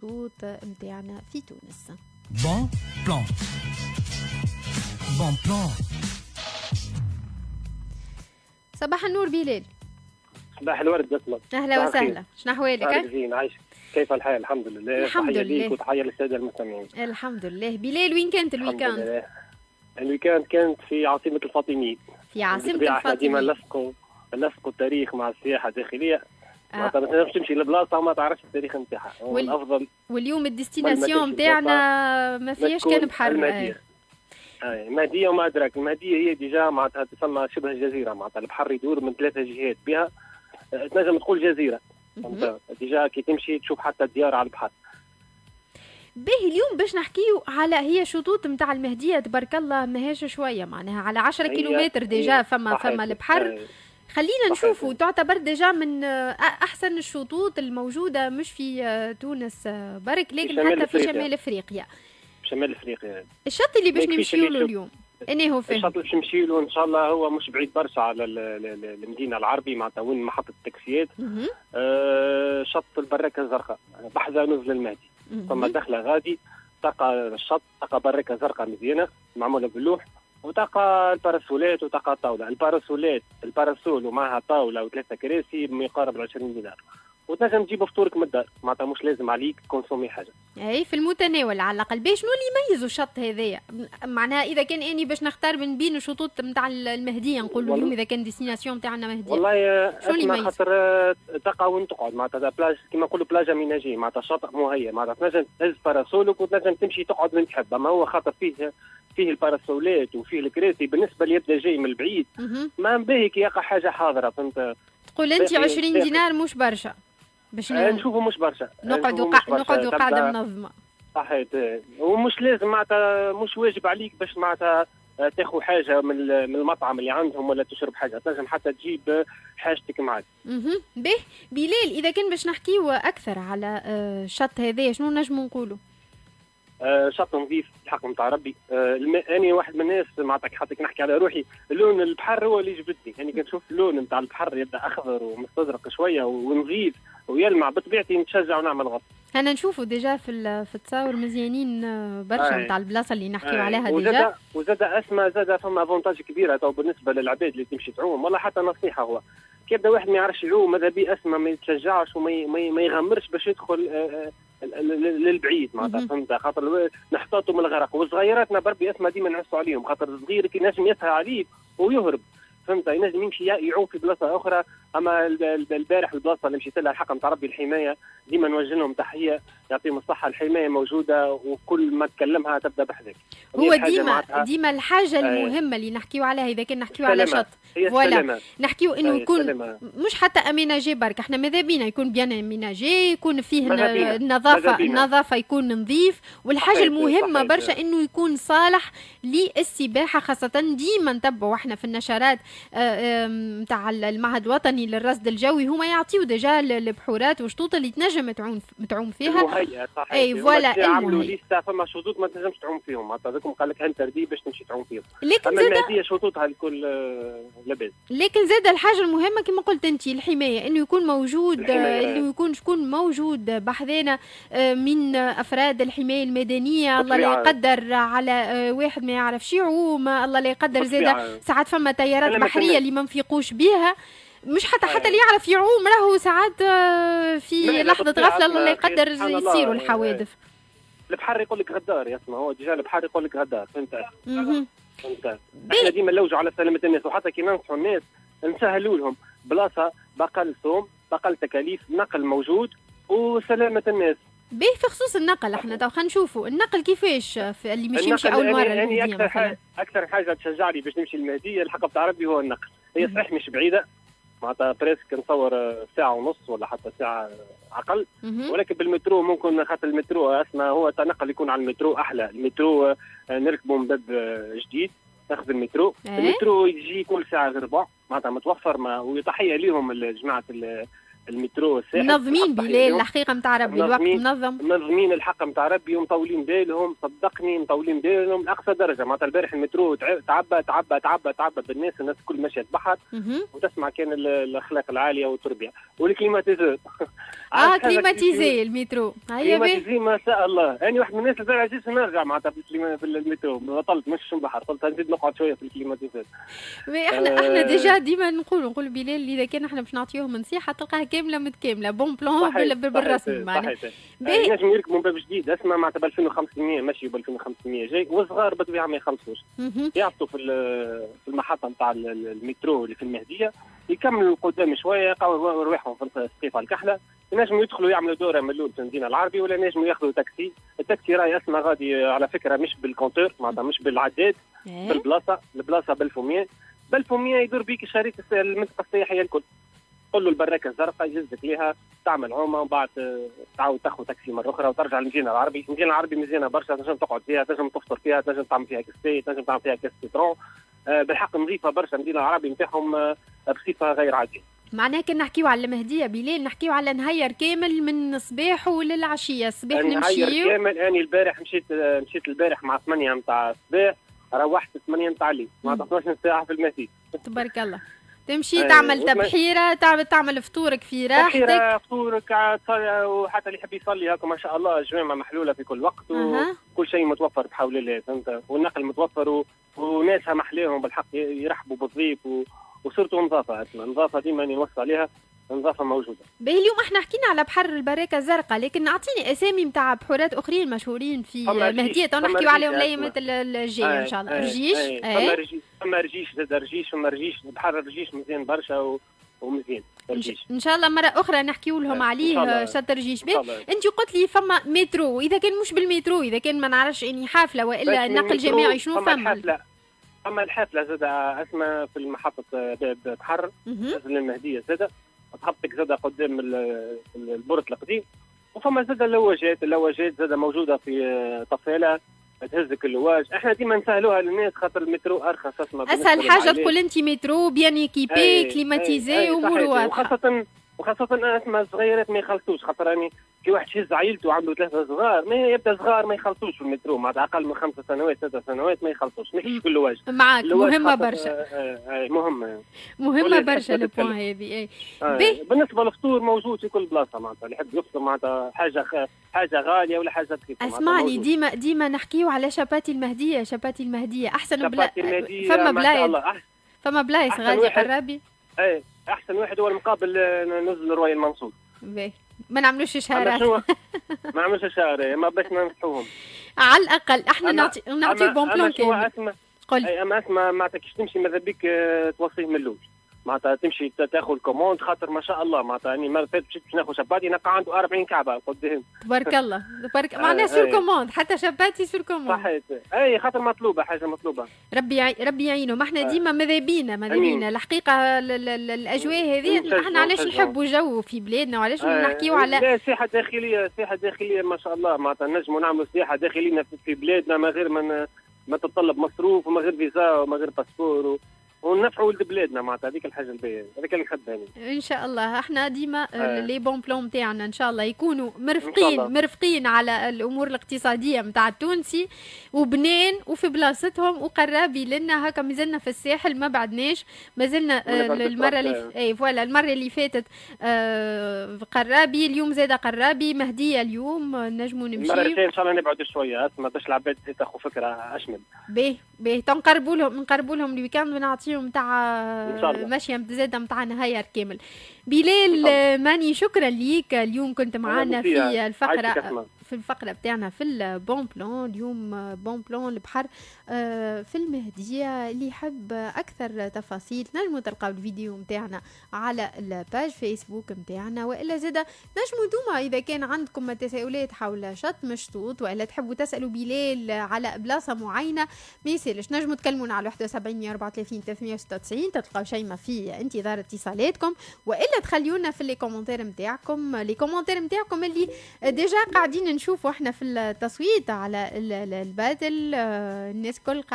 الشطوط متاعنا في تونس. بون بلان بون بلان. صباح النور بلال. صباح الورد أسمع. أهلا وسهلا، شنو أحوالك؟ زين عايشك، كيف الحال؟ الحمد لله. الحمد تحية لله ليك وتحية للسادة المستمعين. الحمد لله. بلال وين كانت الويكاند؟ الويكاند كانت في عاصمة الفاطميين. في عاصمة الفاطميين. ديما الفاطميين. نلصقوا التاريخ مع السياحة الداخلية. ما تنجمش تمشي لبلاصة وما تعرفش التاريخ نتاعها. الأفضل. واليوم الديستيناسيون نتاعنا ما فيهاش كان بحر. المهدية وما أدراك. المهدية هي ديجا معناتها تسمى شبه جزيرة، معناتها البحر يدور من 3 جهات بها، تنجم تقول جزيرة. ديجا كي تمشي تشوف حتى الديار على البحر. باهي اليوم باش نحكيو على هي شطوط نتاع المهدية تبارك الله ماهيش شوية، معناها على 10 كيلومتر ديجا فما البحر. خلينا نشوفوا تعتبر ديجا من أحسن الشطوط الموجودة مش في تونس برك لكن حتى في شمال أفريقيا. شمال أفريقيا. الشط اللي باش نمشيو له اليوم أني هو فين؟ الشط اللي باش نمشيو له إن شاء الله هو مش بعيد برشا على المدينة العربي، معناتها وين محطة التاكسيات. شط البراكة الزرقاء بحذا نزل المهدي. ثم دخله غادي تلقى الشط، تلقى براكة زرقاء مزيانة معمولة باللوح، وتلقى الباراسولات وتلقى الطاولة. الباراسول ومعها طاولة وثلاثة كراسي بما يقارب 20 دينار، وتنجم تجيب فطورك من الدار، معناتها مش لازم عليك كونسومي حاجه. اي في المتناول على الاقل. باش شنو اللي يميزوا الشط هذايا؟ معناها اذا كان اني باش نختار من بين الشطوط نتاع المهديه نقولوا اليوم اذا كان ديستيناسيون نتاعنا مهديه، والله شنو اللي يميز؟ خاطر تلقى وين تقعد، معناتها بلاج كيما نقولوا بلاجه ميناجي، معناتها شاطئ مهيأ، معناتها تنجم تهز باراسولك وتنجم تمشي تقعد وين تحب. اما هو خاطر فيه الباراسولات وفيه الكراسي، بالنسبه اللي يبدا جاي من البعيد ما باهي كي يقع حاجه حاضره. فهمت؟ تقول انت 20 دينار مش برشا باش نشوفوا مش برشا، نقعدوا قاعده منظمه. صحيح. ومش لازم معناتها مش واجب عليك باش معناتها تاخذ حاجه من المطعم اللي عندهم ولا تشرب حاجه، تنجم حتى تجيب حاجتك معك. به بلال اذا كان باش نحكيو اكثر على الشط هذايا شنو نجموا نقولوا؟ شط نظيف الحق نتاع ربي. أنا واحد من الناس معناتها حتى نحكي على روحي، لون البحر هو اللي جبدني. يعني كنشوف اللون نتاع البحر يبدا اخضر ومستزرق شويه ونظيف ويلمع، بطبيعتي نتشجع ونعمل غطس. انا نشوفوا ديجا في التصاور مزيانين برشا نتاع البلاصه اللي نحكيو عليها ديجا. وزاد اسمى زاد فما افونتاج كبيره تو بالنسبه للعباد اللي تمشي تعوم، والله حتى نصيحه هو كي يبدا واحد ما يعرفش يعوم ماذا بيه اسمى ما يتشجعش وما يغمرش باش يدخل للبعيد، معناتها فهمت؟ خاطر نحتاطوا من الغرق، وصغيراتنا بربي اسمى ديما نعسوا عليهم، خاطر الصغير كي نجم يسهى عليه ويهرب، فهمت؟ ينجم يمشي يعوم في بلاصه اخرى. اما البارح البلاصه اللي مشيت لها الحق نتاع ربي الحمايه، ديما نوجه لهم تحيه يعطيهم الصحه. الحمايه موجوده وكل ما تكلمها تبدا بحذاك. هو ديما الحاجه المهمه اللي نحكيو عليها اذا كان نحكيو على شط ولا نحكيو انه يكون مش حتى اميناجي برك، احنا ماذا بينا يكون بيان اميناجي، يكون فيه النظافه يكون نظيف، والحاجه المهمه برشا انه يكون صالح للسباحه، خاصه ديما نتبعوا احنا في النشرات نتاع المعهد الوطني للرصد الجوي، هما يعطيو ديجا البحورات وشطوط اللي تنجم تعوم فيها. اي فوالا يعملوا ليستا فما شطوط ما تنجمش تعوم فيهم، معناتها هذاكم قال لك هالتردي باش تمشي تعوم فيهم. لكن زاد المهديه شطوطها الكل لاباس. لكن زاد الحاجه المهمه كما قلت انت الحمايه، انه يكون موجود انه يكون شكون موجود بحذانا من افراد الحمايه المدنيه. الله لا يقدر على واحد ما يعرفش يعوم، الله لا يقدر زاد ساعات فما تيارات بحريه اللي ما نفيقوش بها، مش حتى اللي يعرف يعوم راهو ساعات في لحظه غفله الله لا يقدر يصيروا الحوادث. البحر يقول لك غدار يا اسمع، هو ديجا البحر يقول لك غدار، فهمت؟ احنا ديما نلوجوا على سلامه الناس، وحتى كي ننصحوا الناس نسهلوا لهم بلاصه باقل ثوم باقل تكاليف، نقل موجود وسلامه الناس. به في خصوص النقل احنا تو خلينا نشوفوا النقل كيفاش اللي مش يمشي اول مره. يعني اكثر حاجه تشجعني باش نمشي المهديه الحق بتاع ربي هو النقل. هي صحيح مش بعيده، معناتها بريسك نصور ساعه ونص ولا حتى ساعه اقل، ولكن بالمترو ممكن، خاطر المترو اسمه هو التنقل يكون على المترو احلى. المترو نركبوا من باب جديد ناخذ المترو. المترو يجي كل ساعه غير ربع، معناتها متوفر. وتحيه لهم جماعه المترو الساحل منظمين بليل الحقيقه نتاع ربي، الوقت منظمين الحق نتاع ربي ومطولين بالهم، صدقني مطولين بالهم لاقصى درجه. معناتها البارح المترو تعبى تعبى تعبى تعبى بالناس، الناس الكل ماشيه تبحر وتسمع كان الاخلاق العاليه والتربيه والكليماتيزور. كليماتيزي المترو، كليماتيزي ما شاء الله. انا واحد من الناس اللي عجزت نرجع معناتها في المترو، بطلت مش البحر، قلت نزيد نقعد شويه في الكليماتيزور. احنا ديجا ديما نقول بلال اذا كان احنا باش نعطيوهم نصيحه تلقاها كامله متكامله بون بلون بالرسم معناها. ينجم يركبوا باب جديد اسمع معناتها ب 2500 ماشي ب 2500 جاي، والصغار بالطبيعه ما يخلصوش، يهبطوا في المحطه نتاع المترو اللي في المهديه، يكملوا قدام شويه يلقاو رواحهم في السقيفه الكحله، ينجموا يدخلوا يعملوا دوره من الاول في المدينه العربي، ولا ينجموا ياخذوا تاكسي. التاكسي راهي اسمها غادي على فكره مش بالكونتور معناتها مش بالعداد، في البلاصه ب 1100 ب 1100 يدور بيك شريك المنطقه السياحيه الكل. قول له البراكه الزرقاء يهزك ليها، تعمل عومه ومن بعد تعاود تاخذ تاكسي مره اخرى وترجع للمدينه العربي. المدينه العربي مزيانه برشا، تنجم تقعد فيها، تنجم تفطر فيها، تنجم تعمل فيها كاستي، تنجم تعمل فيها كاس سيترون. بالحق نظيفه برشا المدينه العربي نتاعهم بصفه غير عاديه. معناها كنا نحكيو على المهديه بليل نحكيو على نهير كامل من الصباح وللعشيه. الصباح نمشيو نهير كامل. اني البارح مشيت البارح مع 8 نتاع الصباح، روحت 8 نتاع الليل، معناتها 12 ساعه في المهدي. تبارك الله. تمشي تعمل تبحيره، تعمل فطورك في راحتك. تبحيره فطورك وحتى اللي يحب يصلي هاكم ما شاء الله الجوامع محلوله في كل وقت وكل شيء متوفر بحول الله فهمت، والنقل متوفر وناسها محليهم بالحق يرحبوا بالضيف وصرتوا نظافه. اسمها نظافه ديما نوصي عليها، نظافه موجوده. باهي اليوم احنا حكينا على بحر البراكه الزرقاء، لكن اعطيني اسامي نتاع بحورات اخرين مشهورين في المهديه نحكيو عليهم الايامات الجايه ان شاء الله. رجيش فما رجيش زاد رجيش، فما رجيش بحر الرجيش مزيان برشا ومزيان. ان شاء الله مره اخرى نحكيو لهم عليه شط رجيش. انت قلت لي فما مترو، اذا كان مش بالمترو، اذا كان ما نعرفش اني حافله والا نقل جماعي شنو فما؟ اما الحافله زاد اسمها في المحطه باب بحر نزل المهديه زاد تحطك زاد قدام البورت القديم، وفما زاد اللواجات زاد موجوده في طفاله تهزك اللواج. احنا ديما نسهلوها للناس خاطر المترو ارخص. اسهل حاجه تقول انت مترو بيان ايكيبي كليماتيزي امور واضحه، وخاصه اسمها الصغيرات ما يخلصوش، خاطر راني كي واحد يهز عائلته وعنده 3 صغار ما يبدا صغار ما يخلصوش في المترو، مع اقل من 5 سنوات 6 سنوات ما يخلصوش، ماكش كل واجه معك. مهمه برشا مهمه برشا البوان هذه. بالنسبه للفطور موجود في كل بلاصه، معناتها اللي يحب يفطر معناتها حاجه غاليه ولا حاجه رخيصه. اسمعني ديما نحكيو على شباتي المهديه احسن فما بلايص غادي قرابي. احسن واحد هو المقابل نزل روي المنصور. ما نعملوش اشهارات. ما نعملوش اشهارات ما باش ننصحوهم على الاقل. احنا نعطي بون بلان كامل. قل اما اسمع معناتها كيش تمشي ماذا بيك توصيه من الاول، معناتها تمشي تاخذ كوموند خاطر ما شاء الله معناتها يعني المره فاتت مشيت باش ناخذ شباتي نلقى عنده 40 كعبه قدام. تبارك الله معناها سور كوموند، حتى شباتي سور كوموند. صحيح خاطر حاجه مطلوبه. ربي يعينه. ما احنا ديما ماذا بينا الحقيقه الاجواء هذه احنا علاش نحبوا جو في بلادنا وعلاش نحكيو على لا سياحه داخليه ما شاء الله، معناتها نجموا نعملوا سياحه داخليه في بلادنا ما غير ما تتطلب مصروف وما غير فيزا وما غير باسبور ونفعوا ولد بلادنا، معناتها هذيك الحاجه الباهيه، هذيك اللي نحبها ان شاء الله. احنا ديما لي بون بلون نتاعنا ان شاء الله يكونوا مرفقين على الامور الاقتصاديه نتاع التونسي وبنان وفي بلاصتهم وقرابي لنا هكا. مازلنا في الساحل ما بعدناش، مازلنا المره اللي فاتت قرابي، اليوم زاد قرابي، مهديه اليوم نجموا نمشي. المره الجايه ان شاء الله نبعد شويه اسمع باش العباد تاخذ فكره اشمل. باهي نقربوا لهم الويكاند ونعطيهم نتاع ماشيه زاده نتاع نهاير كامل. بلال ماني شكرا ليك، اليوم كنت معنا في الفقره بتاعنا في البون بلون. اليوم بون بلون البحر في المهديه. اللي يحب اكثر تفاصيل نجموا تلقاو الفيديو نتاعنا على الباج فيسبوك نتاعنا، والا زاده نجموا دوما اذا كان عندكم تساؤلات حول شط مشطوط والا تحبوا تسالوا بلال على بلاصه معينه ما يسالش نجموا تكلمونا على 71 134 396 تلقاو شيماء في انتظار اتصالاتكم، والا تخليونا في لي كومونتير نتاعكم اللي ديجا قاعدين نشوفوا احنا في التصويت على الباتل. الناس كل